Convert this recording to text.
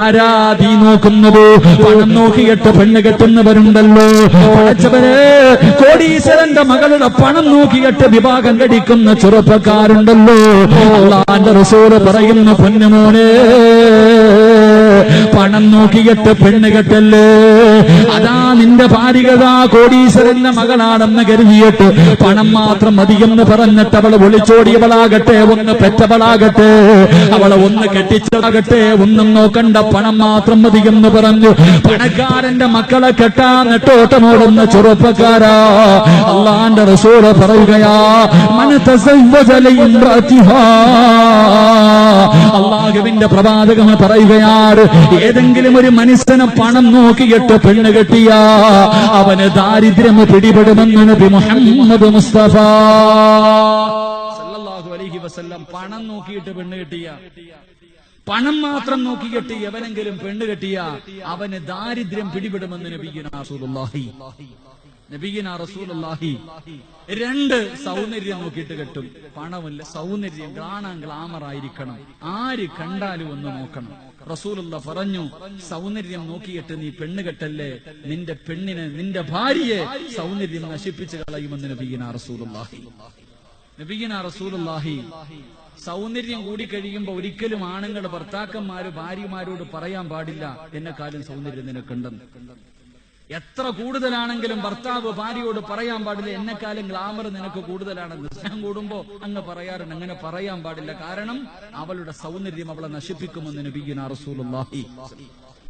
ആരാധി നോക്കുന്നത് പണം നോക്കിയിട്ട് പെണ്ണ് കെട്ടുന്നവരുണ്ടല്ലോ. പഠിച്ചവര് കോടീശ്വരന്റെ മകളുടെ പണം നോക്കിയിട്ട് വിവാഹം കഴിക്കുന്ന ചെറുപ്പക്കാരുണ്ടല്ലോ. അല്ലാഹുവിന്റെ റസൂല് പറയുന്നു, പൊന്നുമോനെ, പണം നോക്കിയിട്ട് പെണ്ണ് കെട്ടല്ലേ. അതാ നിന്റെ ഭാര്യകതാ കോടീശ്വരന്റെ മകളാണെന്ന് കരുതിയിട്ട് പണം മാത്രം മതിയെന്ന് പറഞ്ഞിട്ട് അവള് ഒളിച്ചോടിയവളാകട്ടെ, ഒന്ന് പെറ്റവളാകട്ടെ, അവളെ ഒന്ന് കെട്ടിച്ചതാകട്ടെ, ഒന്നും നോക്കണ്ട, പണം മാത്രം മതിയെന്ന് പറഞ്ഞു പണക്കാരന്റെ മക്കളെ കെട്ടാൻ നെട്ടോട്ടമോടുന്ന ചെറുപ്പക്കാരാ. അല്ലാഹുവിന്റെ റസൂല് പറയുകയാ, മൻ തസവ്വജ ലിംറഅതിഹാ, അല്ലാഹുവിന്റെ പ്രവാചകൻ പറയുകയാണ്, ഏതെങ്കിലും ഒരു മനുഷ്യനെ പണം നോക്കിയിട്ട് പെണ്ണ് കെട്ടിയ അവന് ദാരിദ്ര്യം പിടിപെടുമെന്ന് നബി മുഹമ്മദ് മുസ്തഫ സല്ലല്ലാഹു അലൈഹി വസല്ലം. പണം നോക്കിയിട്ട് പെണ്ണ് കെട്ടിയ, പണം മാത്രം നോക്കി കെട്ടി എവനെങ്കിലും പെണ്ണ് കെട്ടിയ അവന് ദാരിദ്ര്യം പിടിപെടുമെന്ന് നബിയുനാ റസൂലുള്ളാഹി നബിയുനാ റസൂലുള്ളാഹി. രണ്ട്, സൗന്ദര്യം നോക്കിയിട്ട് കെട്ടും. പണമല്ല, സൗന്ദര്യം, കാണാൻ ഗ്ലാമർ ആയിരിക്കണം, ആര് കണ്ടാലും ഒന്ന് നോക്കണം. റസൂലുള്ള പറഞ്ഞു, സൗന്ദര്യം നോക്കിയിട്ട് നീ പെണ്ണ് കെട്ടല്ലേ, നിന്റെ പെണ്ണിനെ, നിന്റെ ഭാര്യയെ സൗന്ദര്യം നശിപ്പിച്ചു കളയുമെന്ന് നബിയുനാ റസൂലുള്ളാഹി നബിയുനാ റസൂലുള്ളാഹി. സൗന്ദര്യം കൂടി കഴിയുമ്പോ ഒരിക്കലും ആണുങ്ങൾ ഭർത്താക്കന്മാര് ഭാര്യമാരോട് പറയാൻ പാടില്ല, എന്നെക്കാളും സൗന്ദര്യം നിനക്കുണ്ടെന്ന്. എത്ര കൂടുതലാണെങ്കിലും ഭർത്താവ് ഭാര്യയോട് പറയാൻ പാടില്ല, എന്നെക്കാളും ഗ്ലാമർ നിനക്ക് കൂടുതലാണെന്ന്. സ്നേഹം കൂടുമ്പോ അങ്ങ് പറയാറുണ്ട്, അങ്ങനെ പറയാൻ പാടില്ല, കാരണം അവളുടെ സൗന്ദര്യം അവളെ നശിപ്പിക്കുമെന്ന് നബിയുനാ റസൂലുള്ളാഹി.